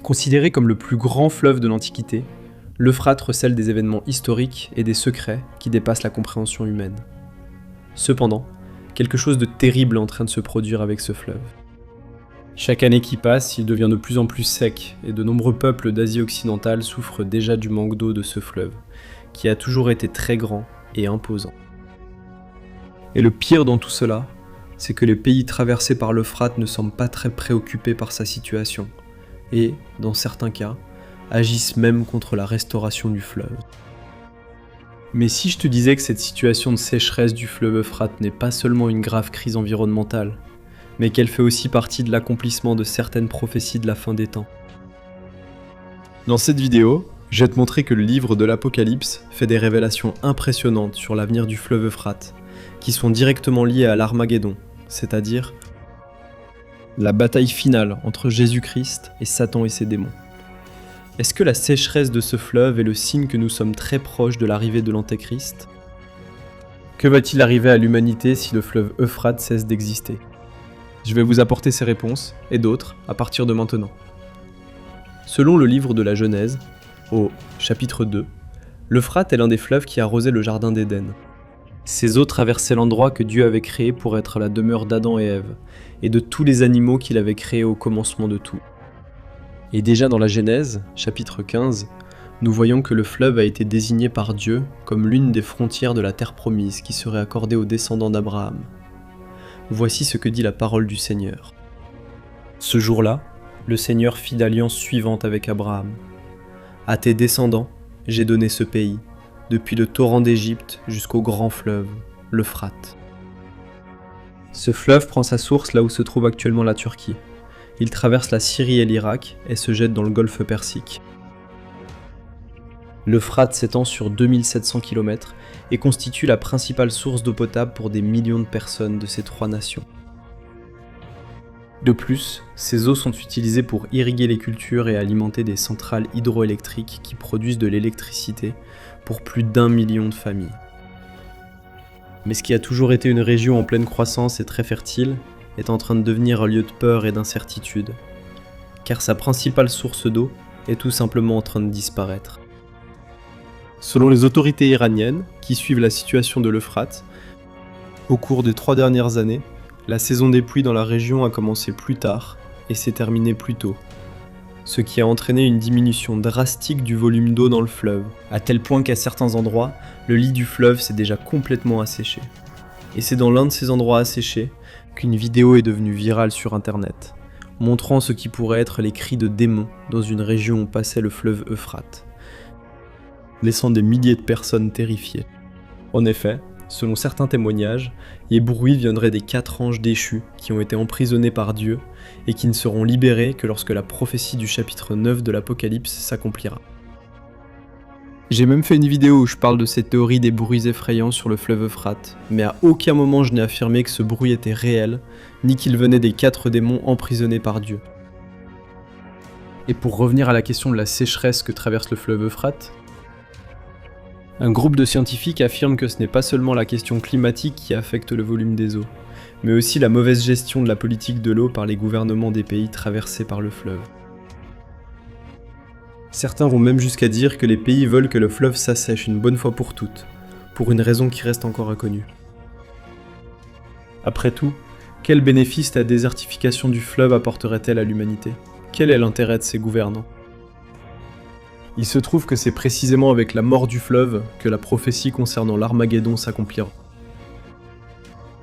Considéré comme le plus grand fleuve de l'Antiquité, l'Euphrate recèle des événements historiques et des secrets qui dépassent la compréhension humaine. Cependant, quelque chose de terrible est en train de se produire avec ce fleuve. Chaque année qui passe, il devient de plus en plus sec et de nombreux peuples d'Asie occidentale souffrent déjà du manque d'eau de ce fleuve, qui a toujours été très grand et imposant. Et le pire dans tout cela, c'est que les pays traversés par l'Euphrate ne semblent pas très préoccupés par sa situation, et, dans certains cas, agissent même contre la restauration du fleuve. Mais si je te disais que cette situation de sécheresse du fleuve Euphrate n'est pas seulement une grave crise environnementale, mais qu'elle fait aussi partie de l'accomplissement de certaines prophéties de la fin des temps. Dans cette vidéo, je vais te montrer que le livre de l'Apocalypse fait des révélations impressionnantes sur l'avenir du fleuve Euphrate, qui sont directement liées à l'Armageddon, c'est-à-dire la bataille finale entre Jésus-Christ et Satan et ses démons. Est-ce que la sécheresse de ce fleuve est le signe que nous sommes très proches de l'arrivée de l'Antéchrist ? Que va-t-il arriver à l'humanité si le fleuve Euphrate cesse d'exister ? Je vais vous apporter ces réponses, et d'autres, à partir de maintenant. Selon le livre de la Genèse, au chapitre 2, l'Euphrate est l'un des fleuves qui arrosait le jardin d'Éden. Ces eaux traversaient l'endroit que Dieu avait créé pour être la demeure d'Adam et Ève, et de tous les animaux qu'il avait créés au commencement de tout. Et déjà dans la Genèse, chapitre 15, nous voyons que le fleuve a été désigné par Dieu comme l'une des frontières de la terre promise qui serait accordée aux descendants d'Abraham. Voici ce que dit la parole du Seigneur. Ce jour-là, le Seigneur fit l'alliance suivante avec Abraham. À tes descendants, j'ai donné ce pays, depuis le torrent d'Égypte jusqu'au grand fleuve, l'Euphrate. Ce fleuve prend sa source là où se trouve actuellement la Turquie. Il traverse la Syrie et l'Irak et se jette dans le golfe Persique. L'Euphrate s'étend sur 2700 km et constitue la principale source d'eau potable pour des millions de personnes de ces trois nations. De plus, ces eaux sont utilisées pour irriguer les cultures et alimenter des centrales hydroélectriques qui produisent de l'électricité pour plus d'1 million de familles. Mais ce qui a toujours été une région en pleine croissance et très fertile est en train de devenir un lieu de peur et d'incertitude, car sa principale source d'eau est tout simplement en train de disparaître. Selon les autorités iraniennes, qui suivent la situation de l'Euphrate, au cours des 3 dernières années, la saison des pluies dans la région a commencé plus tard et s'est terminée plus tôt, ce qui a entraîné une diminution drastique du volume d'eau dans le fleuve, à tel point qu'à certains endroits, le lit du fleuve s'est déjà complètement asséché. Et c'est dans l'un de ces endroits asséchés qu'une vidéo est devenue virale sur internet, montrant ce qui pourrait être les cris de démons dans une région où passait le fleuve Euphrate, laissant des milliers de personnes terrifiées. En effet, selon certains témoignages, les bruits viendraient des 4 anges déchus qui ont été emprisonnés par Dieu et qui ne seront libérés que lorsque la prophétie du chapitre 9 de l'Apocalypse s'accomplira. J'ai même fait une vidéo où je parle de cette théorie des bruits effrayants sur le fleuve Euphrate, mais à aucun moment je n'ai affirmé que ce bruit était réel, ni qu'il venait des 4 démons emprisonnés par Dieu. Et pour revenir à la question de la sécheresse que traverse le fleuve Euphrate, un groupe de scientifiques affirme que ce n'est pas seulement la question climatique qui affecte le volume des eaux, mais aussi la mauvaise gestion de la politique de l'eau par les gouvernements des pays traversés par le fleuve. Certains vont même jusqu'à dire que les pays veulent que le fleuve s'assèche une bonne fois pour toutes, pour une raison qui reste encore inconnue. Après tout, quel bénéfice la désertification du fleuve apporterait-elle à l'humanité ? Quel est l'intérêt de ces gouvernants ? Il se trouve que c'est précisément avec la mort du fleuve que la prophétie concernant l'Armageddon s'accomplira.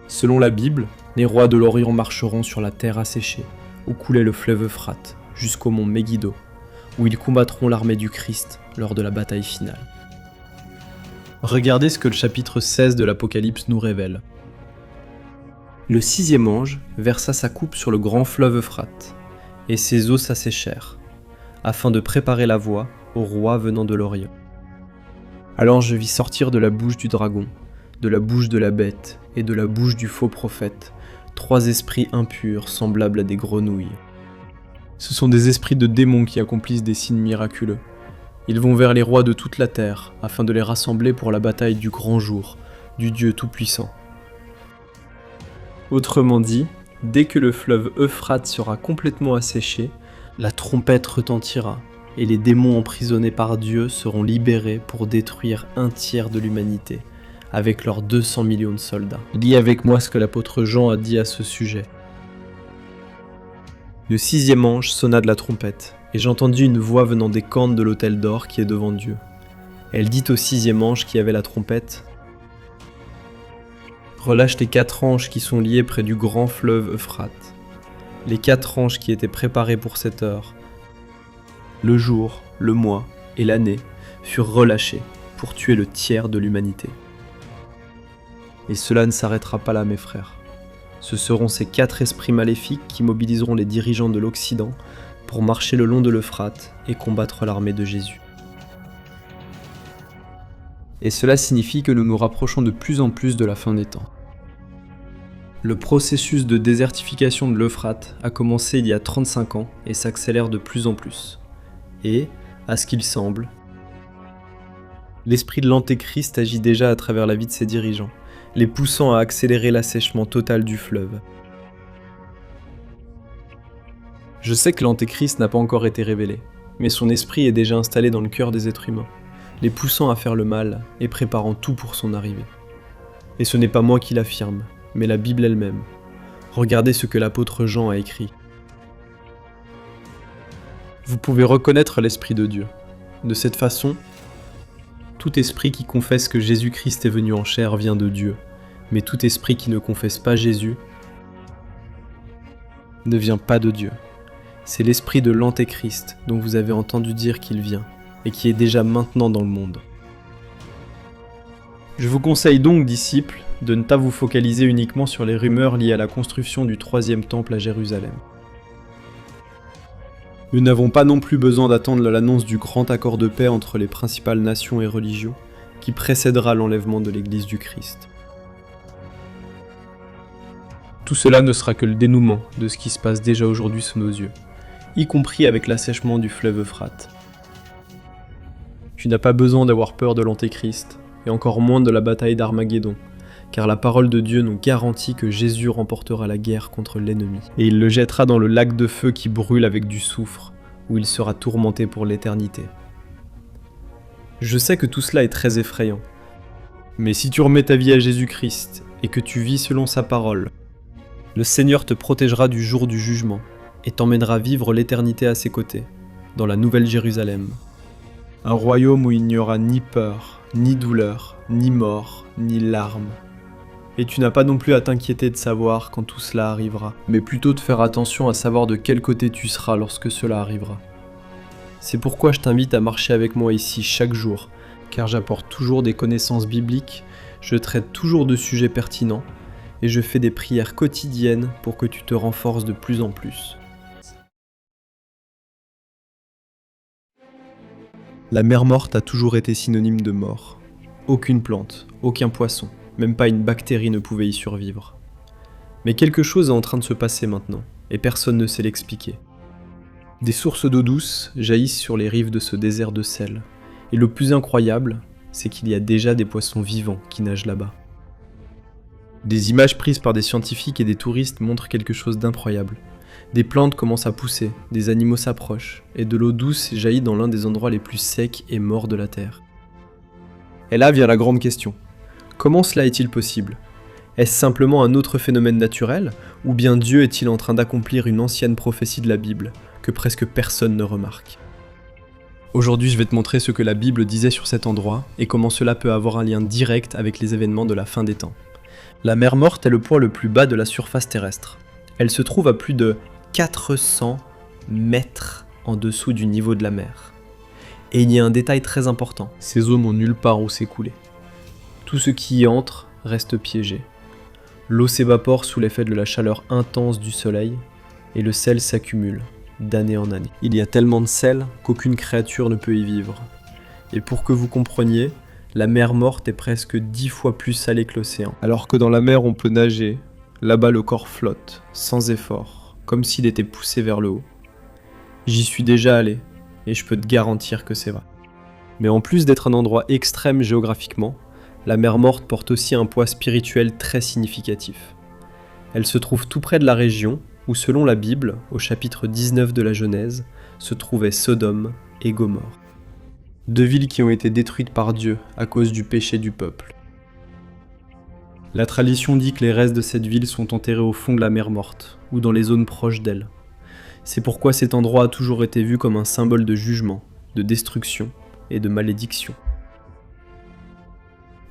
Selon la Bible, les rois de l'Orient marcheront sur la terre asséchée, où coulait le fleuve Euphrate, jusqu'au mont Megiddo, où ils combattront l'armée du Christ lors de la bataille finale. Regardez ce que le chapitre 16 de l'Apocalypse nous révèle. Le 6e ange versa sa coupe sur le grand fleuve Euphrate, et ses eaux s'asséchèrent, afin de préparer la voie au roi venant de l'Orient. Alors je vis sortir de la bouche du dragon, de la bouche de la bête et de la bouche du faux prophète, 3 esprits impurs semblables à des grenouilles. Ce sont des esprits de démons qui accomplissent des signes miraculeux. Ils vont vers les rois de toute la terre, afin de les rassembler pour la bataille du grand jour, du Dieu Tout-Puissant. Autrement dit, dès que le fleuve Euphrate sera complètement asséché, La trompette retentira, et les démons emprisonnés par Dieu seront libérés pour détruire un tiers de l'humanité, avec leurs 200 millions de soldats. Lis avec moi ce que l'apôtre Jean a dit à ce sujet. Le 6e ange sonna de la trompette, et j'entendis une voix venant des cornes de l'autel d'or qui est devant Dieu. Elle dit au 6e ange qui avait la trompette: « Relâche les 4 anges qui sont liés près du grand fleuve Euphrate. Les 4 anges qui étaient préparés pour cette heure, le jour, le mois et l'année, furent relâchés pour tuer le tiers de l'humanité. Et cela ne s'arrêtera pas là, mes frères. Ce seront ces 4 esprits maléfiques qui mobiliseront les dirigeants de l'Occident pour marcher le long de l'Euphrate et combattre l'armée de Jésus. Et cela signifie que nous nous rapprochons de plus en plus de la fin des temps. Le processus de désertification de l'Euphrate a commencé il y a 35 ans et s'accélère de plus en plus. Et, à ce qu'il semble, l'esprit de l'Antéchrist agit déjà à travers la vie de ses dirigeants, les poussant à accélérer l'assèchement total du fleuve. Je sais que l'Antéchrist n'a pas encore été révélé, mais son esprit est déjà installé dans le cœur des êtres humains, les poussant à faire le mal et préparant tout pour son arrivée. Et ce n'est pas moi qui l'affirme, mais la Bible elle-même. Regardez ce que l'apôtre Jean a écrit. Vous pouvez reconnaître l'Esprit de Dieu. De cette façon, tout esprit qui confesse que Jésus-Christ est venu en chair vient de Dieu, mais tout esprit qui ne confesse pas Jésus ne vient pas de Dieu. C'est l'esprit de l'Antéchrist dont vous avez entendu dire qu'il vient, et qui est déjà maintenant dans le monde. Je vous conseille donc, disciples, de ne pas vous focaliser uniquement sur les rumeurs liées à la construction du 3e temple à Jérusalem. Nous n'avons pas non plus besoin d'attendre l'annonce du grand accord de paix entre les principales nations et religions, qui précédera l'enlèvement de l'Église du Christ. Tout cela ne sera que le dénouement de ce qui se passe déjà aujourd'hui sous nos yeux, y compris avec l'assèchement du fleuve Euphrate. Tu n'as pas besoin d'avoir peur de l'Antéchrist, et encore moins de la bataille d'Armageddon, car la parole de Dieu nous garantit que Jésus remportera la guerre contre l'ennemi, et il le jettera dans le lac de feu qui brûle avec du soufre, où il sera tourmenté pour l'éternité. Je sais que tout cela est très effrayant, mais si tu remets ta vie à Jésus-Christ et que tu vis selon sa parole, le Seigneur te protégera du jour du jugement et t'emmènera vivre l'éternité à ses côtés, dans la Nouvelle Jérusalem. Un royaume où il n'y aura ni peur, ni douleur, ni mort, ni larmes. Et tu n'as pas non plus à t'inquiéter de savoir quand tout cela arrivera, mais plutôt de faire attention à savoir de quel côté tu seras lorsque cela arrivera. C'est pourquoi je t'invite à marcher avec moi ici chaque jour, car j'apporte toujours des connaissances bibliques, je traite toujours de sujets pertinents, et je fais des prières quotidiennes pour que tu te renforces de plus en plus. La mer morte a toujours été synonyme de mort. Aucune plante, aucun poisson, même pas une bactérie ne pouvait y survivre. Mais quelque chose est en train de se passer maintenant, et personne ne sait l'expliquer. Des sources d'eau douce jaillissent sur les rives de ce désert de sel, et le plus incroyable, c'est qu'il y a déjà des poissons vivants qui nagent là-bas. Des images prises par des scientifiques et des touristes montrent quelque chose d'incroyable. Des plantes commencent à pousser, des animaux s'approchent, et de l'eau douce jaillit dans l'un des endroits les plus secs et morts de la Terre. Et là vient la grande question. Comment cela est-il possible ? Est-ce simplement un autre phénomène naturel, ou bien Dieu est-il en train d'accomplir une ancienne prophétie de la Bible, que presque personne ne remarque ? Aujourd'hui, je vais te montrer ce que la Bible disait sur cet endroit, et comment cela peut avoir un lien direct avec les événements de la fin des temps. La mer morte est le point le plus bas de la surface terrestre. Elle se trouve à plus de 400 mètres en dessous du niveau de la mer. Et il y a un détail très important, ces eaux n'ont nulle part où s'écouler. Tout ce qui y entre reste piégé. L'eau s'évapore sous l'effet de la chaleur intense du soleil, et le sel s'accumule, d'année en année. Il y a tellement de sel qu'aucune créature ne peut y vivre. Et pour que vous compreniez, la mer morte est presque 10 fois plus salée que l'océan. Alors que dans la mer on peut nager, là-bas le corps flotte, sans effort, comme s'il était poussé vers le haut. J'y suis déjà allé, et je peux te garantir que c'est vrai. Mais en plus d'être un endroit extrême géographiquement, la mer morte porte aussi un poids spirituel très significatif. Elle se trouve tout près de la région où selon la Bible, au chapitre 19 de la Genèse, se trouvaient Sodome et Gomorrhe. 2 villes qui ont été détruites par Dieu à cause du péché du peuple. La tradition dit que les restes de cette ville sont enterrés au fond de la mer Morte, ou dans les zones proches d'elle. C'est pourquoi cet endroit a toujours été vu comme un symbole de jugement, de destruction et de malédiction.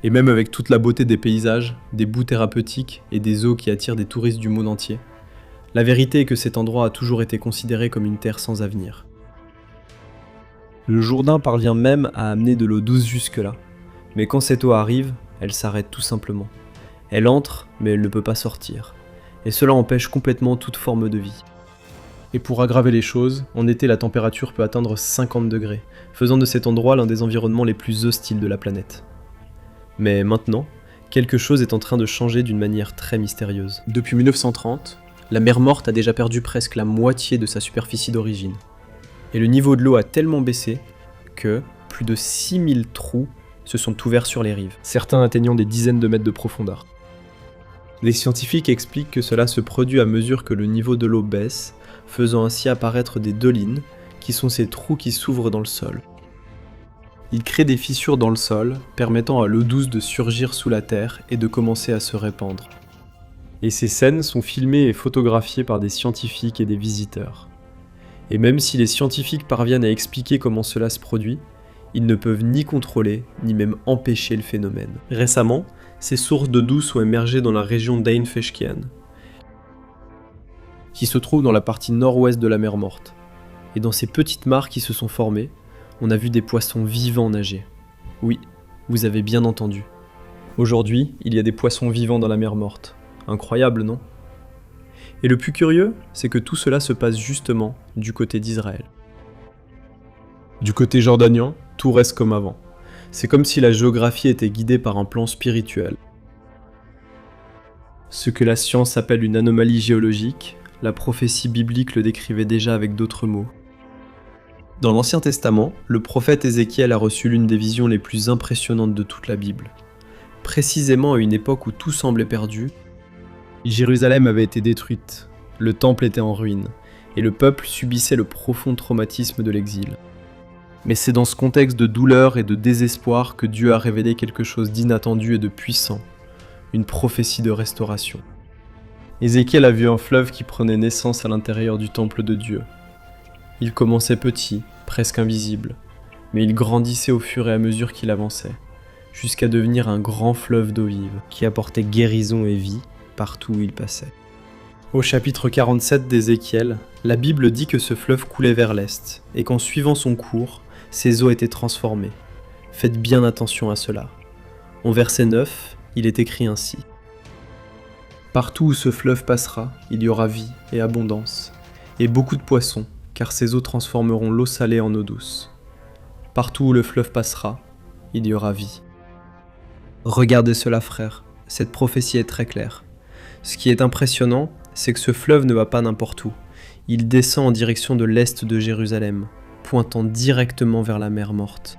Et même avec toute la beauté des paysages, des boues thérapeutiques et des eaux qui attirent des touristes du monde entier, la vérité est que cet endroit a toujours été considéré comme une terre sans avenir. Le Jourdain parvient même à amener de l'eau douce jusque-là, mais quand cette eau arrive, elle s'arrête tout simplement. Elle entre, mais elle ne peut pas sortir, et cela empêche complètement toute forme de vie. Et pour aggraver les choses, en été la température peut atteindre 50 degrés, faisant de cet endroit l'un des environnements les plus hostiles de la planète. Mais maintenant, quelque chose est en train de changer d'une manière très mystérieuse. Depuis 1930, la mer Morte a déjà perdu presque la moitié de sa superficie d'origine. Et le niveau de l'eau a tellement baissé que plus de 6000 trous se sont ouverts sur les rives, certains atteignant des dizaines de mètres de profondeur. Les scientifiques expliquent que cela se produit à mesure que le niveau de l'eau baisse, faisant ainsi apparaître des dolines, qui sont ces trous qui s'ouvrent dans le sol. Ils créent des fissures dans le sol, permettant à l'eau douce de surgir sous la terre et de commencer à se répandre. Et ces scènes sont filmées et photographiées par des scientifiques et des visiteurs. Et même si les scientifiques parviennent à expliquer comment cela se produit, ils ne peuvent ni contrôler, ni même empêcher le phénomène. Récemment, ces sources d'eau douce ont émergé dans la région d'Ain-Feshkian, qui se trouve dans la partie nord-ouest de la mer Morte. Et dans ces petites mares qui se sont formées, on a vu des poissons vivants nager. Oui, vous avez bien entendu. Aujourd'hui, il y a des poissons vivants dans la mer Morte. Incroyable, non ? Et le plus curieux, c'est que tout cela se passe justement du côté d'Israël. Du côté jordanien, tout reste comme avant. C'est comme si la géographie était guidée par un plan spirituel. Ce que la science appelle une anomalie géologique, la prophétie biblique le décrivait déjà avec d'autres mots. Dans l'Ancien Testament, le prophète Ézéchiel a reçu l'une des visions les plus impressionnantes de toute la Bible. Précisément à une époque où tout semblait perdu, Jérusalem avait été détruite, le temple était en ruine, et le peuple subissait le profond traumatisme de l'exil. Mais c'est dans ce contexte de douleur et de désespoir que Dieu a révélé quelque chose d'inattendu et de puissant, une prophétie de restauration. Ézéchiel a vu un fleuve qui prenait naissance à l'intérieur du temple de Dieu. Il commençait petit, presque invisible, mais il grandissait au fur et à mesure qu'il avançait, jusqu'à devenir un grand fleuve d'eau vive, qui apportait guérison et vie partout où il passait. Au chapitre 47 d'Ézéchiel, la Bible dit que ce fleuve coulait vers l'est, et qu'en suivant son cours, ses eaux étaient transformées. Faites bien attention à cela. En verset 9, il est écrit ainsi. « Partout où ce fleuve passera, il y aura vie et abondance, et beaucoup de poissons, car ses eaux transformeront l'eau salée en eau douce. Partout où le fleuve passera, il y aura vie. » Regardez cela, frères, cette prophétie est très claire. Ce qui est impressionnant, c'est que ce fleuve ne va pas n'importe où. Il descend en direction de l'est de Jérusalem, pointant directement vers la mer Morte.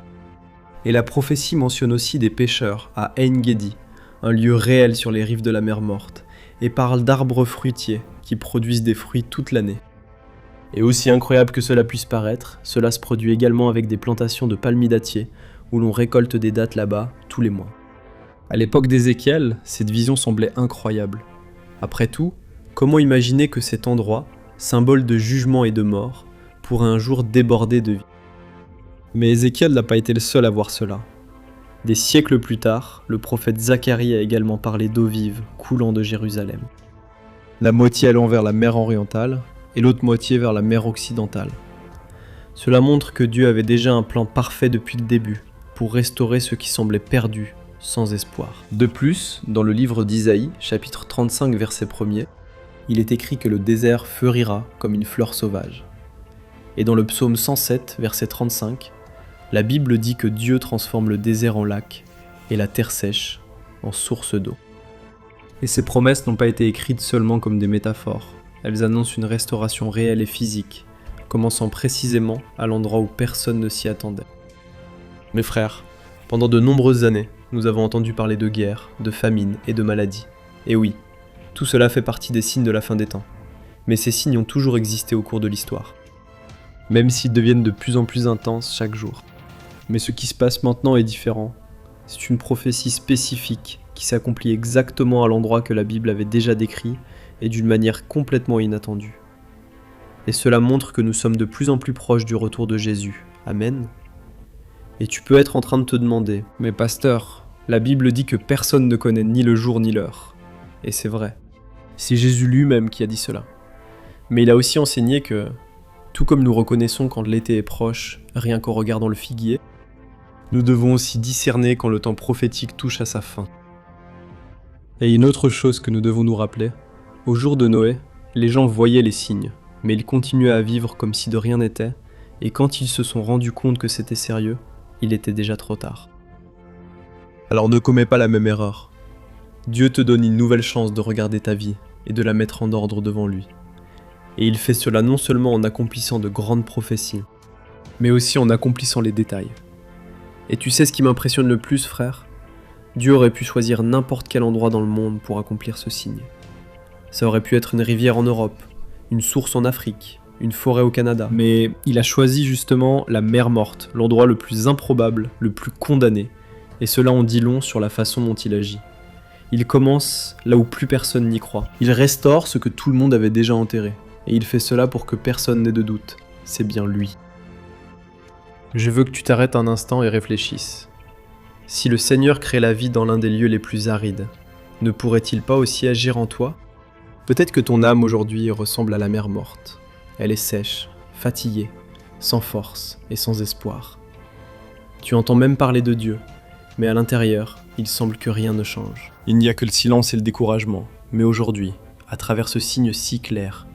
Et la prophétie mentionne aussi des pêcheurs à Ein-Gedi, un lieu réel sur les rives de la mer Morte, et parle d'arbres fruitiers qui produisent des fruits toute l'année. Et aussi incroyable que cela puisse paraître, cela se produit également avec des plantations de palmiers dattiers, où l'on récolte des dattes là-bas tous les mois. À l'époque d'Ézéchiel, cette vision semblait incroyable. Après tout, comment imaginer que cet endroit, symbole de jugement et de mort, pourrait un jour déborder de vie ? Mais Ézéchiel n'a pas été le seul à voir cela. Des siècles plus tard, le prophète Zacharie a également parlé d'eau vive coulant de Jérusalem. La moitié allant vers la mer orientale et l'autre moitié vers la mer occidentale. Cela montre que Dieu avait déjà un plan parfait depuis le début pour restaurer ce qui semblait perdu, sans espoir. De plus, dans le livre d'Isaïe, chapitre 35, verset 1er, il est écrit que le désert fleurira comme une fleur sauvage. Et dans le psaume 107, verset 35, la Bible dit que Dieu transforme le désert en lac et la terre sèche en source d'eau. Et ces promesses n'ont pas été écrites seulement comme des métaphores. Elles annoncent une restauration réelle et physique, commençant précisément à l'endroit où personne ne s'y attendait. Mes frères, pendant de nombreuses années, nous avons entendu parler de guerre, de famine et de maladie. Et oui, tout cela fait partie des signes de la fin des temps. mais ces signes ont toujours existé au cours de l'histoire, même s'ils deviennent de plus en plus intenses chaque jour. Mais ce qui se passe maintenant est différent. C'est une prophétie spécifique qui s'accomplit exactement à l'endroit que la Bible avait déjà décrit et d'une manière complètement inattendue. Et cela montre que nous sommes de plus en plus proches du retour de Jésus. Amen. Et tu peux être en train de te demander, mais pasteur, la Bible dit que personne ne connaît ni le jour ni l'heure. Et c'est vrai. C'est Jésus lui-même qui a dit cela. Mais il a aussi enseigné que, tout comme nous reconnaissons quand l'été est proche, rien qu'en regardant le figuier, nous devons aussi discerner quand le temps prophétique touche à sa fin. Et une autre chose que nous devons nous rappeler, au jour de Noé, les gens voyaient les signes, mais ils continuaient à vivre comme si de rien n'était, et quand ils se sont rendus compte que c'était sérieux, il était déjà trop tard. Alors ne commets pas la même erreur. Dieu te donne une nouvelle chance de regarder ta vie et de la mettre en ordre devant lui. Et il fait cela non seulement en accomplissant de grandes prophéties, mais aussi en accomplissant les détails. Et tu sais ce qui m'impressionne le plus, frère ? Dieu aurait pu choisir n'importe quel endroit dans le monde pour accomplir ce signe. Ça aurait pu être une rivière en Europe, une source en Afrique, une forêt au Canada. Mais il a choisi justement la mer morte, l'endroit le plus improbable, le plus condamné. Et cela en dit long sur la façon dont il agit. Il commence là où plus personne n'y croit. Il restaure ce que tout le monde avait déjà enterré. Et il fait cela pour que personne n'ait de doute. C'est bien lui. Je veux que tu t'arrêtes un instant et réfléchisses. Si le Seigneur crée la vie dans l'un des lieux les plus arides, ne pourrait-il pas aussi agir en toi ? Peut-être que ton âme aujourd'hui ressemble à la mer morte. Elle est sèche, fatiguée, sans force et sans espoir. Tu entends même parler de Dieu, mais à l'intérieur, il semble que rien ne change. Il n'y a que le silence et le découragement, mais aujourd'hui, à travers ce signe si clair,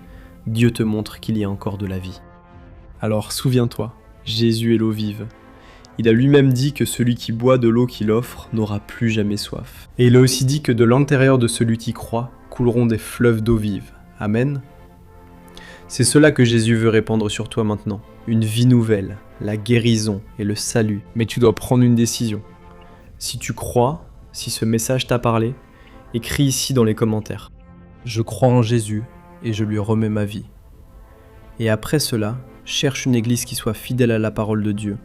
Dieu te montre qu'il y a encore de la vie. Alors souviens-toi, Jésus est l'eau vive. Il a lui-même dit que celui qui boit de l'eau qu'il offre n'aura plus jamais soif. Et il a aussi dit que de l'intérieur de celui qui croit couleront des fleuves d'eau vive. Amen. C'est cela que Jésus veut répandre sur toi maintenant. Une vie nouvelle, la guérison et le salut. Mais tu dois prendre une décision. Si tu crois, si ce message t'a parlé, écris ici dans les commentaires. Je crois en Jésus et je lui remets ma vie. Et après cela, cherche une église qui soit fidèle à la parole de Dieu.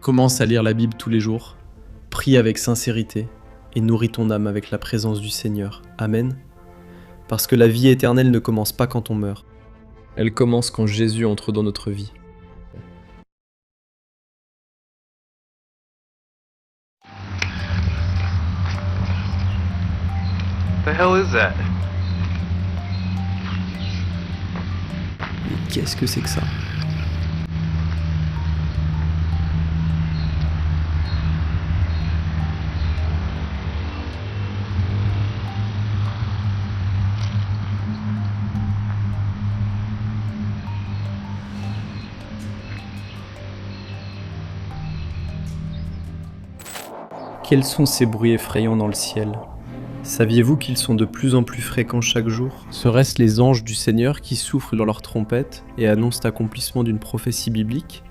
Commence à lire la Bible tous les jours, prie avec sincérité et nourris ton âme avec la présence du Seigneur. Amen. Parce que la vie éternelle ne commence pas quand on meurt. Elle commence quand Jésus entre dans notre vie. The hell is that? Mais qu'est-ce que c'est que ça ? Quels sont ces bruits effrayants dans le ciel ? Saviez-vous qu'ils sont de plus en plus fréquents chaque jour ? Seraient-ce les anges du Seigneur qui soufflent dans leurs trompettes et annoncent l'accomplissement d'une prophétie biblique ?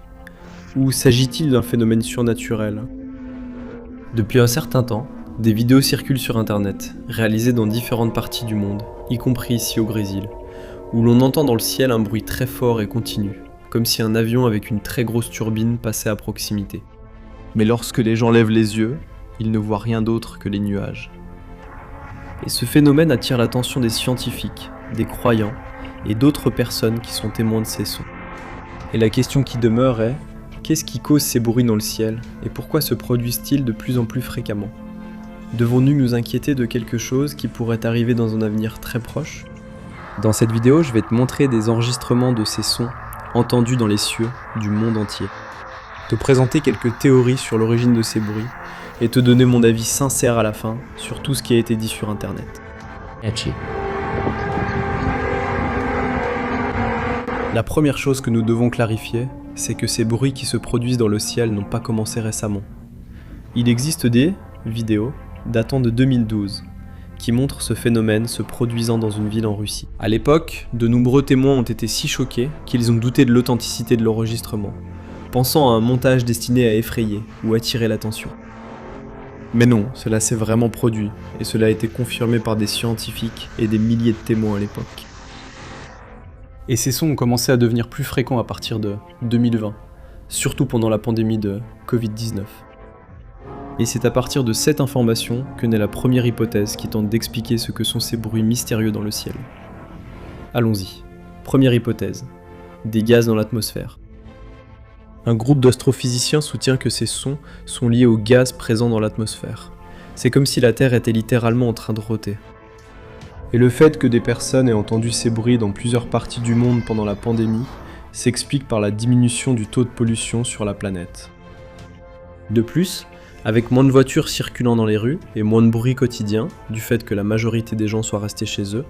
Ou s'agit-il d'un phénomène surnaturel ? Depuis un certain temps, des vidéos circulent sur internet, réalisées dans différentes parties du monde, y compris ici au Brésil, où l'on entend dans le ciel un bruit très fort et continu, comme si un avion avec une très grosse turbine passait à proximité. Mais lorsque les gens lèvent les yeux, ils ne voient rien d'autre que les nuages. Et ce phénomène attire l'attention des scientifiques, des croyants et d'autres personnes qui sont témoins de ces sons. Et la question qui demeure est, qu'est-ce qui cause ces bruits dans le ciel et pourquoi se produisent-ils de plus en plus fréquemment ? Devons-nous nous inquiéter de quelque chose qui pourrait arriver dans un avenir très proche ? Dans cette vidéo, je vais te montrer des enregistrements de ces sons entendus dans les cieux du monde entier. Te présenter quelques théories sur l'origine de ces bruits et te donner mon avis sincère à la fin sur tout ce qui a été dit sur internet. La première chose que nous devons clarifier, c'est que ces bruits qui se produisent dans le ciel n'ont pas commencé récemment. Il existe des vidéos datant de 2012 qui montrent ce phénomène se produisant dans une ville en Russie. À l'époque, de nombreux témoins ont été si choqués qu'ils ont douté de l'authenticité de l'enregistrement, pensant à un montage destiné à effrayer ou attirer l'attention. Mais non, cela s'est vraiment produit, et cela a été confirmé par des scientifiques et des milliers de témoins à l'époque. Et ces sons ont commencé à devenir plus fréquents à partir de 2020, surtout pendant la pandémie de Covid-19. Et c'est à partir de cette information que naît la première hypothèse qui tente d'expliquer ce que sont ces bruits mystérieux dans le ciel. Allons-y. Première hypothèse. Des gaz dans l'atmosphère. Un groupe d'astrophysiciens soutient que ces sons sont liés aux gaz présents dans l'atmosphère. C'est comme si la Terre était littéralement en train de rôter. Et le fait que des personnes aient entendu ces bruits dans plusieurs parties du monde pendant la pandémie s'explique par la diminution du taux de pollution sur la planète. De plus, avec moins de voitures circulant dans les rues et moins de bruit quotidien, du fait que la majorité des gens soient restés chez eux,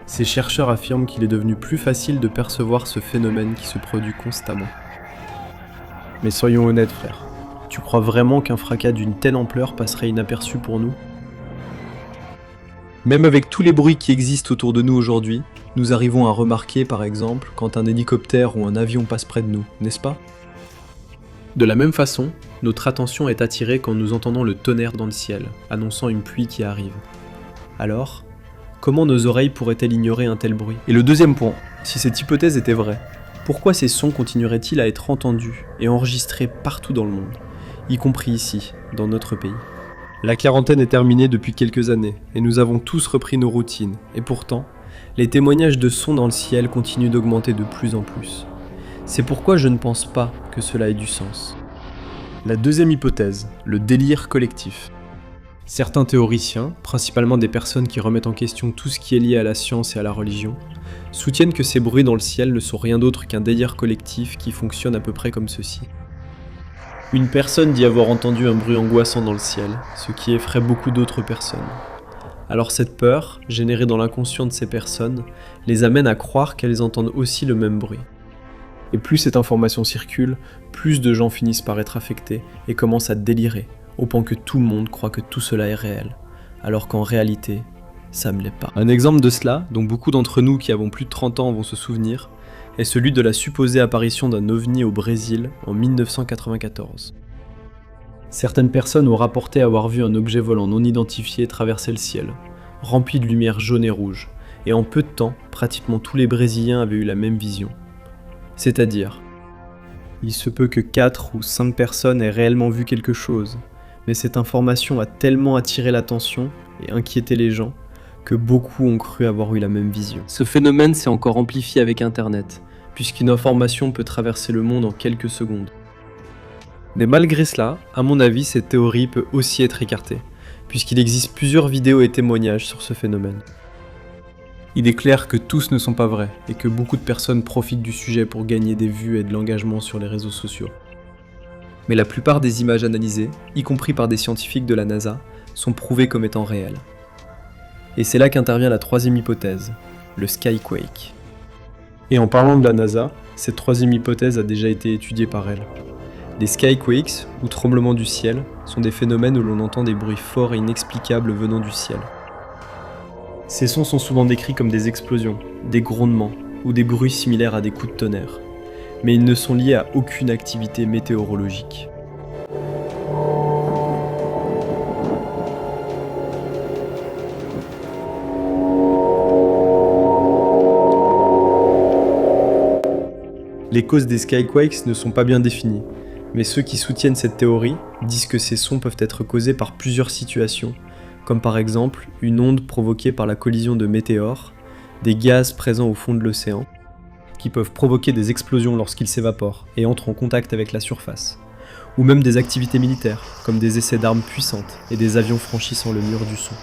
ces chercheurs affirment qu'il est devenu plus facile de percevoir ce phénomène qui se produit constamment. Mais soyons honnêtes, frère, tu crois vraiment qu'un fracas d'une telle ampleur passerait inaperçu pour nous ? Même avec tous les bruits qui existent autour de nous aujourd'hui, nous arrivons à remarquer par exemple quand un hélicoptère ou un avion passe près de nous, n'est-ce pas ? De la même façon, notre attention est attirée quand nous entendons le tonnerre dans le ciel, annonçant une pluie qui arrive. Alors, comment nos oreilles pourraient-elles ignorer un tel bruit ? Et le deuxième point, si cette hypothèse était vraie, pourquoi ces sons continueraient-ils à être entendus et enregistrés partout dans le monde, y compris ici, dans notre pays ? La quarantaine est terminée depuis quelques années, et nous avons tous repris nos routines, et pourtant, les témoignages de sons dans le ciel continuent d'augmenter de plus en plus. C'est pourquoi je ne pense pas que cela ait du sens. La deuxième hypothèse, le délire collectif. Certains théoriciens, principalement des personnes qui remettent en question tout ce qui est lié à la science et à la religion, soutiennent que ces bruits dans le ciel ne sont rien d'autre qu'un délire collectif qui fonctionne à peu près comme ceci. Une personne dit avoir entendu un bruit angoissant dans le ciel, ce qui effraie beaucoup d'autres personnes. Alors cette peur, générée dans l'inconscient de ces personnes, les amène à croire qu'elles entendent aussi le même bruit. Et plus cette information circule, plus de gens finissent par être affectés et commencent à délirer, au point que tout le monde croit que tout cela est réel, alors qu'en réalité, ça ne l'est pas. Un exemple de cela, dont beaucoup d'entre nous qui avons plus de 30 ans vont se souvenir, est celui de la supposée apparition d'un ovni au Brésil en 1994. Certaines personnes ont rapporté avoir vu un objet volant non identifié traverser le ciel, rempli de lumière jaune et rouge, et en peu de temps, pratiquement tous les Brésiliens avaient eu la même vision. C'est-à-dire, il se peut que 4 ou 5 personnes aient réellement vu quelque chose, mais cette information a tellement attiré l'attention et inquiété les gens que beaucoup ont cru avoir eu la même vision. Ce phénomène s'est encore amplifié avec Internet, puisqu'une information peut traverser le monde en quelques secondes. Mais malgré cela, à mon avis, cette théorie peut aussi être écartée, puisqu'il existe plusieurs vidéos et témoignages sur ce phénomène. Il est clair que tous ne sont pas vrais, et que beaucoup de personnes profitent du sujet pour gagner des vues et de l'engagement sur les réseaux sociaux. Mais la plupart des images analysées, y compris par des scientifiques de la NASA, sont prouvées comme étant réelles. Et c'est là qu'intervient la troisième hypothèse, le Skyquake. Et en parlant de la NASA, cette troisième hypothèse a déjà été étudiée par elle. Les Skyquakes, ou tremblements du ciel, sont des phénomènes où l'on entend des bruits forts et inexplicables venant du ciel. Ces sons sont souvent décrits comme des explosions, des grondements, ou des bruits similaires à des coups de tonnerre, mais ils ne sont liés à aucune activité météorologique. Les causes des Skyquakes ne sont pas bien définies, mais ceux qui soutiennent cette théorie disent que ces sons peuvent être causés par plusieurs situations, comme par exemple une onde provoquée par la collision de météores, des gaz présents au fond de l'océan, qui peuvent provoquer des explosions lorsqu'ils s'évaporent et entrent en contact avec la surface, ou même des activités militaires, comme des essais d'armes puissantes et des avions franchissant le mur du son.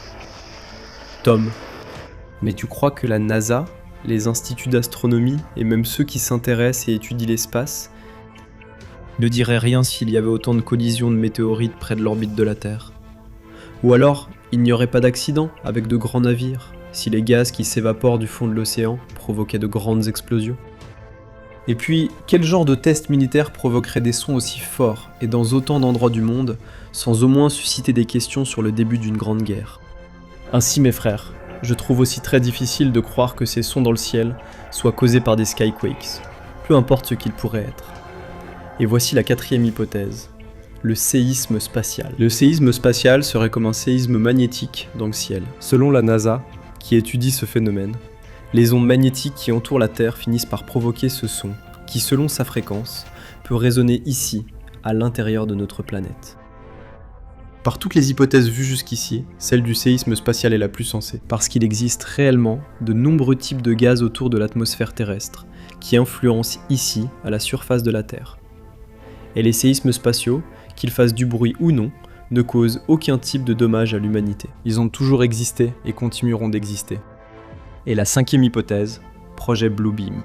Tom, mais tu crois que la NASA, les instituts d'astronomie et même ceux qui s'intéressent et étudient l'espace ne diraient rien s'il y avait autant de collisions de météorites près de l'orbite de la Terre? Ou alors, il n'y aurait pas d'accident avec de grands navires si les gaz qui s'évaporent du fond de l'océan provoquaient de grandes explosions? Et puis, quel genre de test militaire provoquerait des sons aussi forts et dans autant d'endroits du monde sans au moins susciter des questions sur le début d'une grande guerre? Ainsi, mes frères, je trouve aussi très difficile de croire que ces sons dans le ciel soient causés par des Skyquakes, peu importe ce qu'ils pourraient être. Et voici la quatrième hypothèse, le séisme spatial. Le séisme spatial serait comme un séisme magnétique dans le ciel. Selon la NASA, qui étudie ce phénomène, Les ondes magnétiques qui entourent la Terre finissent par provoquer ce son, qui selon sa fréquence, peut résonner ici, à l'intérieur de notre planète. Par toutes les hypothèses vues jusqu'ici, celle du séisme spatial est la plus sensée, parce qu'il existe réellement de nombreux types de gaz autour de l'atmosphère terrestre, qui influencent ici, à la surface de la Terre. Et les séismes spatiaux, qu'ils fassent du bruit ou non, ne causent aucun type de dommage à l'humanité. Ils ont toujours existé et continueront d'exister. Et la cinquième hypothèse, projet Bluebeam.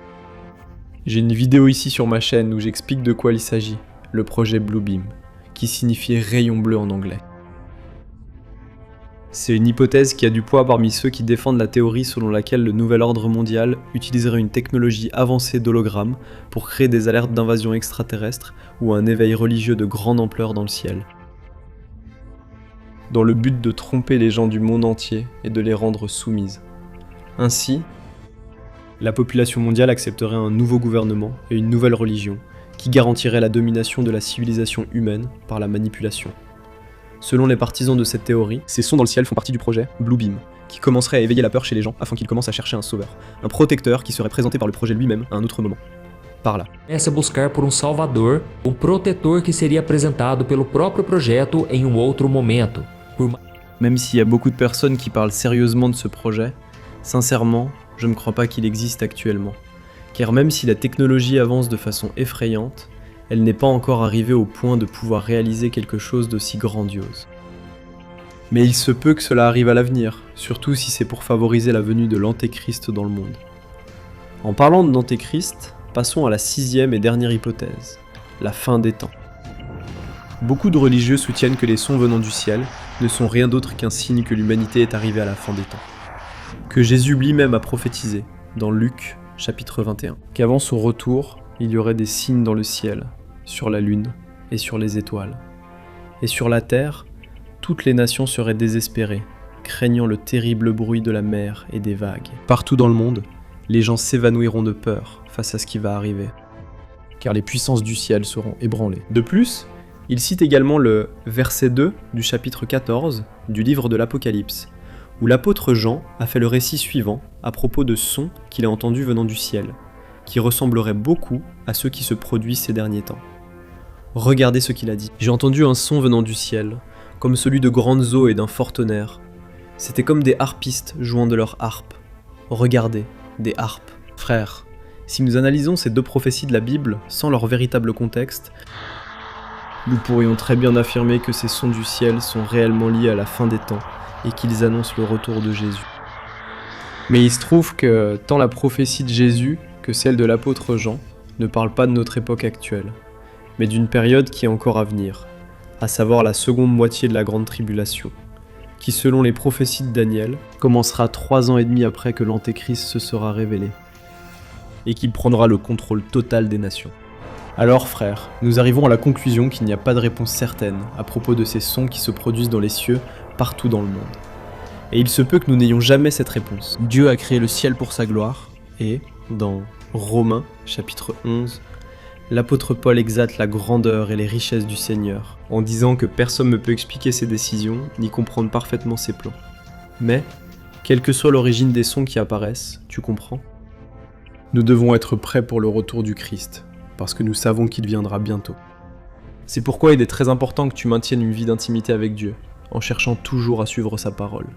J'ai une vidéo ici sur ma chaîne où j'explique de quoi il s'agit, le projet Bluebeam, qui signifie rayon bleu en anglais. C'est une hypothèse qui a du poids parmi ceux qui défendent la théorie selon laquelle le nouvel ordre mondial utiliserait une technologie avancée d'hologramme pour créer des alertes d'invasion extraterrestre ou un éveil religieux de grande ampleur dans le ciel, dans le but de tromper les gens du monde entier et de les rendre soumises. Ainsi, la population mondiale accepterait un nouveau gouvernement et une nouvelle religion qui garantirait la domination de la civilisation humaine par la manipulation. Selon les partisans de cette théorie, ces sons dans le ciel font partie du projet Bluebeam, qui commencerait à éveiller la peur chez les gens afin qu'ils commencent à chercher un sauveur, un protecteur qui serait présenté par le projet lui-même à un autre moment. Par là. Começa a buscar por salvador, protetor que seria apresentado pelo próprio projeto em outro momento. Même s'il y a beaucoup de personnes qui parlent sérieusement de ce projet, sincèrement, je ne crois pas qu'il existe actuellement. Car même si la technologie avance de façon effrayante, elle n'est pas encore arrivée au point de pouvoir réaliser quelque chose d'aussi grandiose. Mais il se peut que cela arrive à l'avenir, surtout si c'est pour favoriser la venue de l'Antéchrist dans le monde. En parlant de l'Antéchrist, passons à la sixième et dernière hypothèse, la fin des temps. Beaucoup de religieux soutiennent que les sons venant du ciel ne sont rien d'autre qu'un signe que l'humanité est arrivée à la fin des temps. Que Jésus lui-même a prophétisé, dans Luc, chapitre 21, qu'avant son retour, il y aurait des signes dans le ciel, sur la lune et sur les étoiles. Et sur la terre, toutes les nations seraient désespérées, craignant le terrible bruit de la mer et des vagues. Partout dans le monde, les gens s'évanouiront de peur face à ce qui va arriver, car les puissances du ciel seront ébranlées. De plus, il cite également le verset 2 du chapitre 14 du livre de l'Apocalypse, où l'apôtre Jean a fait le récit suivant à propos de sons qu'il a entendus venant du ciel, qui ressembleraient beaucoup à ceux qui se produisent ces derniers temps. Regardez ce qu'il a dit. J'ai entendu un son venant du ciel, comme celui de grandes eaux et d'un fort tonnerre. C'était comme des harpistes jouant de leur harpe. Regardez, des harpes. Frères, si nous analysons ces deux prophéties de la Bible sans leur véritable contexte, nous pourrions très bien affirmer que ces sons du ciel sont réellement liés à la fin des temps et qu'ils annoncent le retour de Jésus. Mais il se trouve que tant la prophétie de Jésus que celle de l'apôtre Jean ne parlent pas de notre époque actuelle, mais d'une période qui est encore à venir, à savoir la seconde moitié de la Grande Tribulation, qui selon les prophéties de Daniel, commencera 3 ans et demi après que l'Antéchrist se sera révélé, et qu'il prendra le contrôle total des nations. Alors frères, nous arrivons à la conclusion qu'il n'y a pas de réponse certaine à propos de ces sons qui se produisent dans les cieux partout dans le monde. Et il se peut que nous n'ayons jamais cette réponse. Dieu a créé le ciel pour sa gloire, et, dans Romains, chapitre 11, l'apôtre Paul exalte la grandeur et les richesses du Seigneur, en disant que personne ne peut expliquer ses décisions, ni comprendre parfaitement ses plans. Mais, quelle que soit l'origine des sons qui apparaissent, tu comprends ? Nous devons être prêts pour le retour du Christ, parce que nous savons qu'il viendra bientôt. C'est pourquoi il est très important que tu maintiennes une vie d'intimité avec Dieu, en cherchant toujours à suivre sa parole.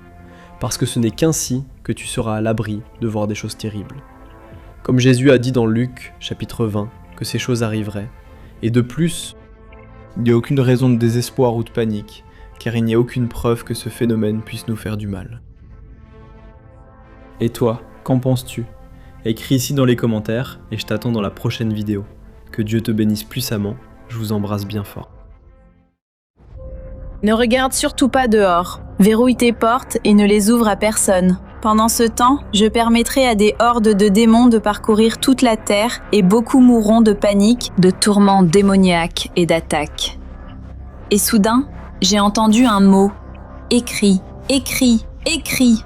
Parce que ce n'est qu'ainsi que tu seras à l'abri de voir des choses terribles. Comme Jésus a dit dans Luc, chapitre 20, que ces choses arriveraient. Et de plus, il n'y a aucune raison de désespoir ou de panique, car il n'y a aucune preuve que ce phénomène puisse nous faire du mal. Et toi, qu'en penses-tu ? Écris ici dans les commentaires, et je t'attends dans la prochaine vidéo. Que Dieu te bénisse puissamment, je vous embrasse bien fort. Ne regarde surtout pas dehors. Verrouille tes portes et ne les ouvre à personne. Pendant ce temps, je permettrai à des hordes de démons de parcourir toute la terre et beaucoup mourront de panique, de tourments démoniaques et d'attaques. Et soudain, j'ai entendu un mot. Écris, écris, écris.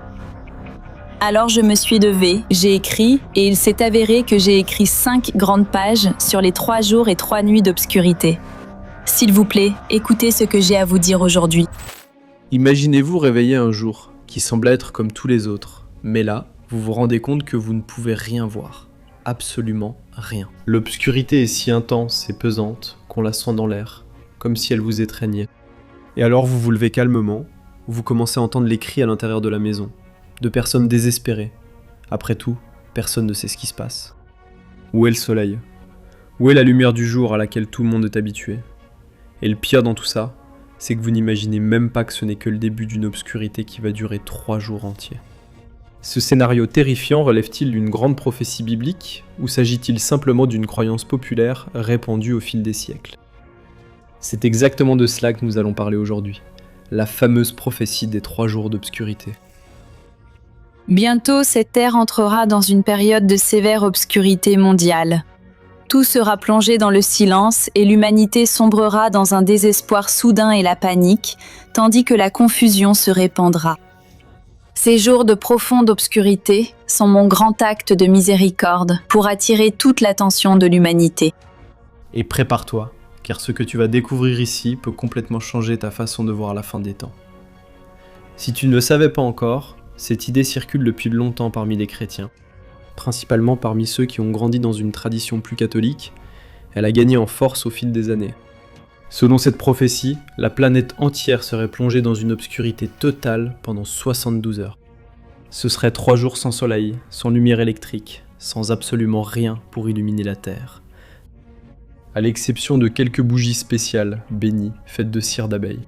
Alors je me suis levée, j'ai écrit et il s'est avéré que j'ai écrit 5 grandes pages sur les 3 jours et 3 nuits d'obscurité. S'il vous plaît, écoutez ce que j'ai à vous dire aujourd'hui. Imaginez-vous réveiller un jour, qui semble être comme tous les autres, mais là, vous vous rendez compte que vous ne pouvez rien voir. Absolument rien. L'obscurité est si intense et pesante qu'on la sent dans l'air, comme si elle vous étreignait. Et alors vous vous levez calmement, vous commencez à entendre les cris à l'intérieur de la maison, de personnes désespérées. Après tout, personne ne sait ce qui se passe. Où est le soleil ? Où est la lumière du jour à laquelle tout le monde est habitué ? Et le pire dans tout ça, c'est que vous n'imaginez même pas que ce n'est que le début d'une obscurité qui va durer 3 jours entiers. Ce scénario terrifiant relève-t-il d'une grande prophétie biblique, ou s'agit-il simplement d'une croyance populaire répandue au fil des siècles ? C'est exactement de cela que nous allons parler aujourd'hui, la fameuse prophétie des 3 jours d'obscurité. Bientôt, cette terre entrera dans une période de sévère obscurité mondiale. Tout sera plongé dans le silence et l'humanité sombrera dans un désespoir soudain et la panique, tandis que la confusion se répandra. Ces jours de profonde obscurité sont mon grand acte de miséricorde pour attirer toute l'attention de l'humanité. Et prépare-toi, car ce que tu vas découvrir ici peut complètement changer ta façon de voir la fin des temps. Si tu ne le savais pas encore, cette idée circule depuis longtemps parmi les chrétiens. Principalement parmi ceux qui ont grandi dans une tradition plus catholique, elle a gagné en force au fil des années. Selon cette prophétie, la planète entière serait plongée dans une obscurité totale pendant 72 heures. Ce serait 3 jours sans soleil, sans lumière électrique, sans absolument rien pour illuminer la Terre. À l'exception de quelques bougies spéciales, bénies, faites de cire d'abeille.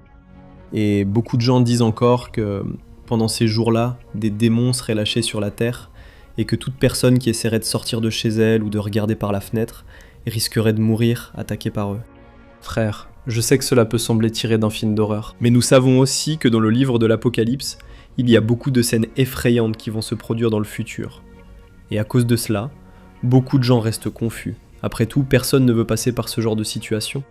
Et beaucoup de gens disent encore que pendant ces jours-là, des démons seraient lâchés sur la Terre, et que toute personne qui essaierait de sortir de chez elle ou de regarder par la fenêtre risquerait de mourir attaquée par eux. Frère, je sais que cela peut sembler tiré d'un film d'horreur, mais nous savons aussi que dans le livre de l'Apocalypse, il y a beaucoup de scènes effrayantes qui vont se produire dans le futur. Et à cause de cela, beaucoup de gens restent confus. Après tout, personne ne veut passer par ce genre de situation.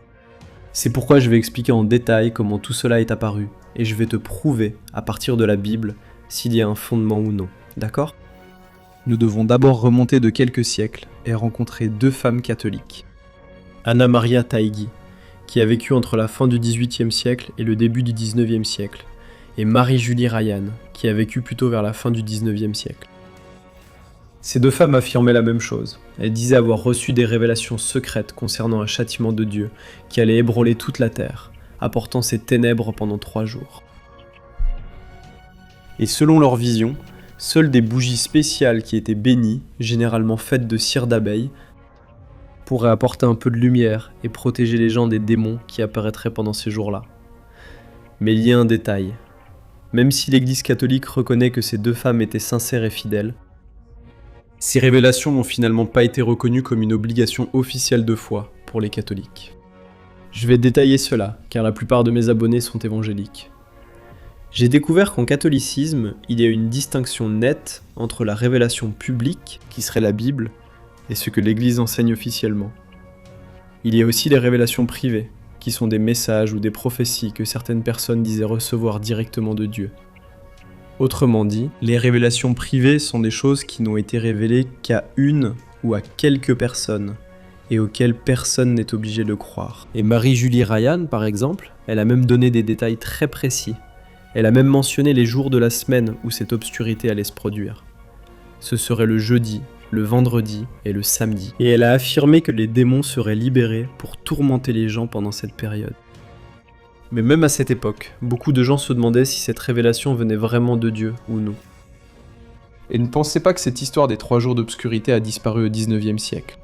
C'est pourquoi je vais expliquer en détail comment tout cela est apparu, et je vais te prouver, à partir de la Bible, s'il y a un fondement ou non, d'accord ? Nous devons d'abord remonter de quelques siècles et rencontrer 2 femmes catholiques. Anna Maria Taigi, qui a vécu entre la fin du XVIIIe siècle et le début du XIXe siècle, et Marie-Julie Ryan, qui a vécu plutôt vers la fin du XIXe siècle. Ces 2 femmes affirmaient la même chose. Elles disaient avoir reçu des révélations secrètes concernant un châtiment de Dieu qui allait ébranler toute la terre, apportant ses ténèbres pendant 3 jours. Et selon leur vision, seules des bougies spéciales qui étaient bénies, généralement faites de cire d'abeille, pourraient apporter un peu de lumière et protéger les gens des démons qui apparaîtraient pendant ces jours-là. Mais il y a un détail. Même si l'Église catholique reconnaît que ces 2 femmes étaient sincères et fidèles, ces révélations n'ont finalement pas été reconnues comme une obligation officielle de foi pour les catholiques. Je vais détailler cela, car la plupart de mes abonnés sont évangéliques. J'ai découvert qu'en catholicisme, il y a une distinction nette entre la révélation publique, qui serait la Bible, et ce que l'Église enseigne officiellement. Il y a aussi les révélations privées, qui sont des messages ou des prophéties que certaines personnes disaient recevoir directement de Dieu. Autrement dit, les révélations privées sont des choses qui n'ont été révélées qu'à une ou à quelques personnes, et auxquelles personne n'est obligé de croire. Et Marie-Julie Ryan, par exemple, elle a même donné des détails très précis. Elle a même mentionné les jours de la semaine où cette obscurité allait se produire. Ce serait le jeudi, le vendredi et le samedi. Et elle a affirmé que les démons seraient libérés pour tourmenter les gens pendant cette période. Mais même à cette époque, beaucoup de gens se demandaient si cette révélation venait vraiment de Dieu ou non. Et ne pensez pas que cette histoire des 3 jours d'obscurité a disparu au XIXe siècle.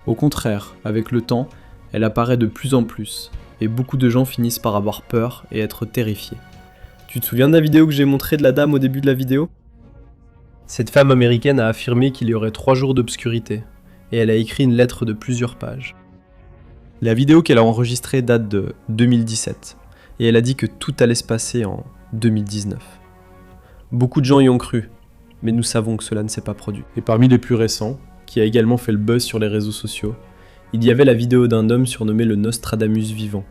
Au contraire, avec le temps, elle apparaît de plus en plus, et beaucoup de gens finissent par avoir peur et être terrifiés. Tu te souviens de la vidéo que j'ai montrée de la dame au début de la vidéo ? Cette femme américaine a affirmé qu'il y aurait 3 jours d'obscurité, et elle a écrit une lettre de plusieurs pages. La vidéo qu'elle a enregistrée date de 2017, et elle a dit que tout allait se passer en 2019. Beaucoup de gens y ont cru, mais nous savons que cela ne s'est pas produit. Et parmi les plus récents, qui a également fait le buzz sur les réseaux sociaux, il y avait la vidéo d'un homme surnommé le Nostradamus vivant,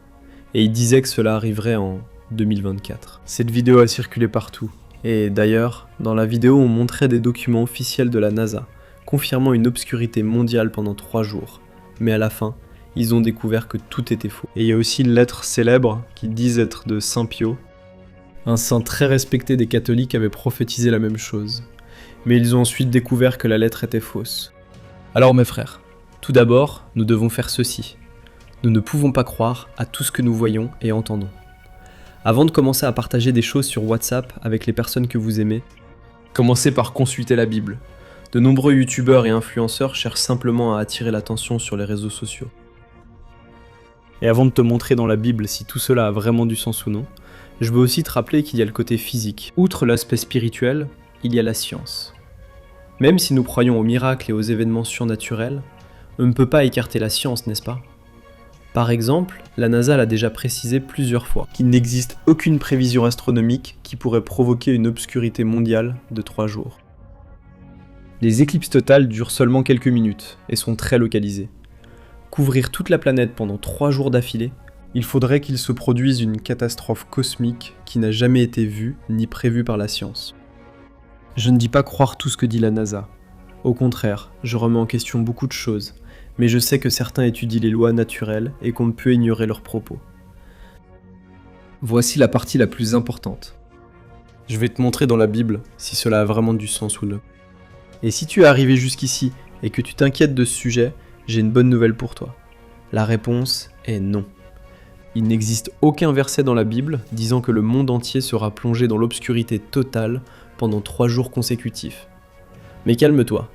et il disait que cela arriverait en 2024. Cette vidéo a circulé partout, et d'ailleurs, dans la vidéo on montrait des documents officiels de la NASA, confirmant une obscurité mondiale pendant 3 jours, mais à la fin, ils ont découvert que tout était faux. Et il y a aussi une lettre célèbre qui dit être de Saint Pio. Un saint très respecté des catholiques avait prophétisé la même chose. Mais ils ont ensuite découvert que la lettre était fausse. Alors mes frères, tout d'abord, nous devons faire ceci. Nous ne pouvons pas croire à tout ce que nous voyons et entendons. Avant de commencer à partager des choses sur WhatsApp avec les personnes que vous aimez, commencez par consulter la Bible. De nombreux youtubeurs et influenceurs cherchent simplement à attirer l'attention sur les réseaux sociaux. Et avant de te montrer dans la Bible si tout cela a vraiment du sens ou non, je veux aussi te rappeler qu'il y a le côté physique. Outre l'aspect spirituel, il y a la science. Même si nous croyons aux miracles et aux événements surnaturels, on ne peut pas écarter la science, n'est-ce pas ? Par exemple, la NASA l'a déjà précisé plusieurs fois qu'il n'existe aucune prévision astronomique qui pourrait provoquer une obscurité mondiale de 3 jours. Les éclipses totales durent seulement quelques minutes et sont très localisées. Couvrir toute la planète pendant 3 jours d'affilée, il faudrait qu'il se produise une catastrophe cosmique qui n'a jamais été vue ni prévue par la science. Je ne dis pas croire tout ce que dit la NASA. Au contraire, je remets en question beaucoup de choses, mais je sais que certains étudient les lois naturelles et qu'on ne peut ignorer leurs propos. Voici la partie la plus importante. Je vais te montrer dans la Bible si cela a vraiment du sens ou non. Et si tu es arrivé jusqu'ici et que tu t'inquiètes de ce sujet, j'ai une bonne nouvelle pour toi. La réponse est non. Il n'existe aucun verset dans la Bible disant que le monde entier sera plongé dans l'obscurité totale pendant 3 jours consécutifs. Mais calme-toi,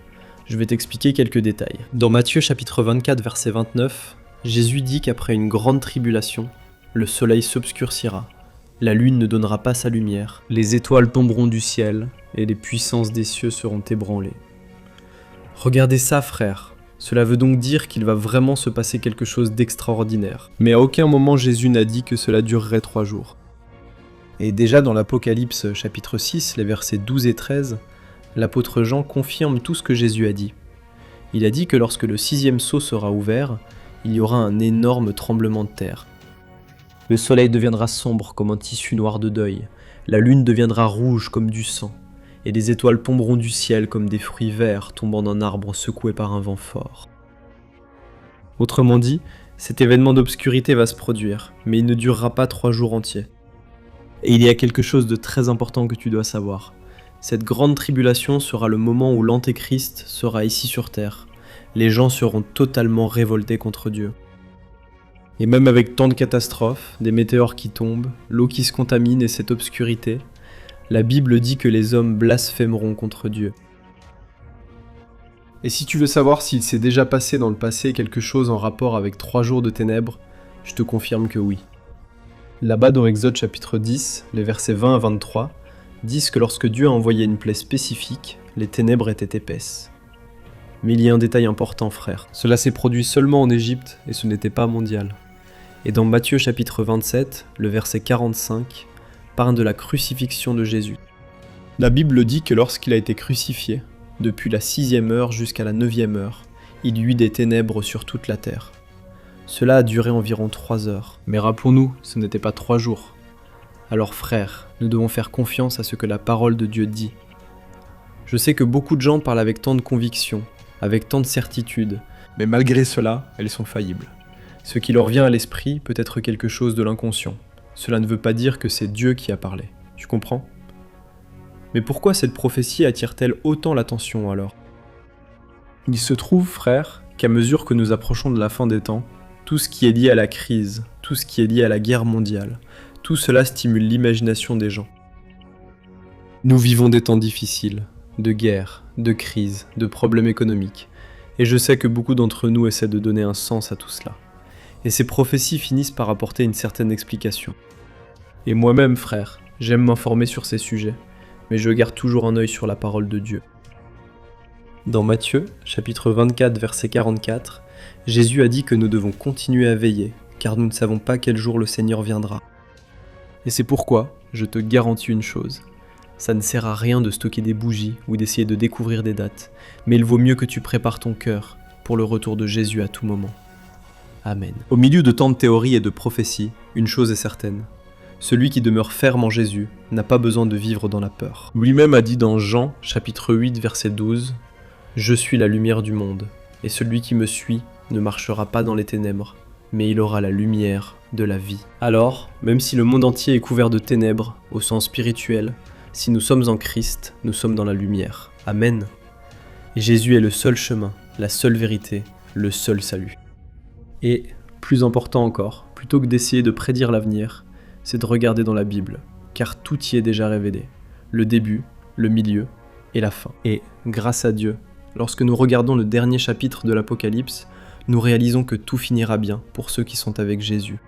je vais t'expliquer quelques détails. Dans Matthieu chapitre 24 verset 29, Jésus dit qu'après une grande tribulation, le soleil s'obscurcira, la lune ne donnera pas sa lumière, les étoiles tomberont du ciel et les puissances des cieux seront ébranlées. Regardez ça, frère. Cela veut donc dire qu'il va vraiment se passer quelque chose d'extraordinaire. Mais à aucun moment Jésus n'a dit que cela durerait 3 jours. Et déjà dans l'Apocalypse chapitre 6, les versets 12 et 13, l'apôtre Jean confirme tout ce que Jésus a dit. Il a dit que lorsque le 6e sceau sera ouvert, il y aura un énorme tremblement de terre. Le soleil deviendra sombre comme un tissu noir de deuil, la lune deviendra rouge comme du sang, et les étoiles tomberont du ciel comme des fruits verts tombant d'un arbre secoué par un vent fort. Autrement dit, cet événement d'obscurité va se produire, mais il ne durera pas 3 jours entiers. Et il y a quelque chose de très important que tu dois savoir. Cette grande tribulation sera le moment où l'Antéchrist sera ici sur terre. Les gens seront totalement révoltés contre Dieu. Et même avec tant de catastrophes, des météores qui tombent, l'eau qui se contamine et cette obscurité, la Bible dit que les hommes blasphémeront contre Dieu. Et si tu veux savoir s'il s'est déjà passé dans le passé quelque chose en rapport avec 3 jours de ténèbres, je te confirme que oui. Là-bas dans Exode chapitre 10, les versets 20 à 23, disent que lorsque Dieu a envoyé une plaie spécifique, les ténèbres étaient épaisses. Mais il y a un détail important, frère. Cela s'est produit seulement en Égypte et ce n'était pas mondial. Et dans Matthieu chapitre 27, le verset 45, parle de la crucifixion de Jésus. La Bible dit que lorsqu'il a été crucifié, depuis la 6e heure jusqu'à la 9e heure, il y eut des ténèbres sur toute la terre. Cela a duré environ 3 heures. Mais rappelons-nous, ce n'était pas 3 jours. Alors frères, nous devons faire confiance à ce que la parole de Dieu dit. Je sais que beaucoup de gens parlent avec tant de conviction, avec tant de certitude, mais malgré cela, elles sont faillibles. Ce qui leur vient à l'esprit peut être quelque chose de l'inconscient. Cela ne veut pas dire que c'est Dieu qui a parlé. Tu comprends ? Mais pourquoi cette prophétie attire-t-elle autant l'attention alors ? Il se trouve, frère, qu'à mesure que nous approchons de la fin des temps, tout ce qui est lié à la crise, tout ce qui est lié à la guerre mondiale, tout cela stimule l'imagination des gens. Nous vivons des temps difficiles, de guerre, de crise, de problèmes économiques, et je sais que beaucoup d'entre nous essaient de donner un sens à tout cela. Et ces prophéties finissent par apporter une certaine explication. Et moi-même, frère, j'aime m'informer sur ces sujets, mais je garde toujours un œil sur la parole de Dieu. Dans Matthieu, chapitre 24, verset 44, Jésus a dit que nous devons continuer à veiller, car nous ne savons pas quel jour le Seigneur viendra. Et c'est pourquoi, je te garantis une chose, ça ne sert à rien de stocker des bougies ou d'essayer de découvrir des dates, mais il vaut mieux que tu prépares ton cœur pour le retour de Jésus à tout moment. Amen. Au milieu de tant de théories et de prophéties, une chose est certaine. Celui qui demeure ferme en Jésus n'a pas besoin de vivre dans la peur. Lui-même a dit dans Jean, chapitre 8, verset 12, « Je suis la lumière du monde, et celui qui me suit ne marchera pas dans les ténèbres, mais il aura la lumière de la vie. » Alors, même si le monde entier est couvert de ténèbres, au sens spirituel, si nous sommes en Christ, nous sommes dans la lumière. Amen. Et Jésus est le seul chemin, la seule vérité, le seul salut. Et, plus important encore, plutôt que d'essayer de prédire l'avenir, c'est de regarder dans la Bible, car tout y est déjà révélé. Le début, le milieu et la fin. Et, grâce à Dieu, lorsque nous regardons le dernier chapitre de l'Apocalypse, nous réalisons que tout finira bien pour ceux qui sont avec Jésus.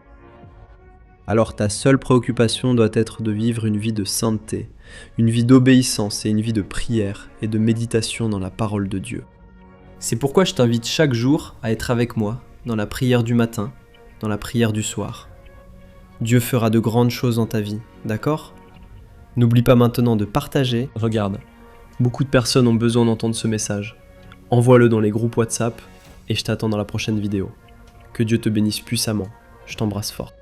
Alors ta seule préoccupation doit être de vivre une vie de sainteté, une vie d'obéissance et une vie de prière et de méditation dans la parole de Dieu. C'est pourquoi je t'invite chaque jour à être avec moi dans la prière du matin, dans la prière du soir. Dieu fera de grandes choses dans ta vie, d'accord ? N'oublie pas maintenant de partager. Regarde, beaucoup de personnes ont besoin d'entendre ce message. Envoie-le dans les groupes WhatsApp et je t'attends dans la prochaine vidéo. Que Dieu te bénisse puissamment. Je t'embrasse fort.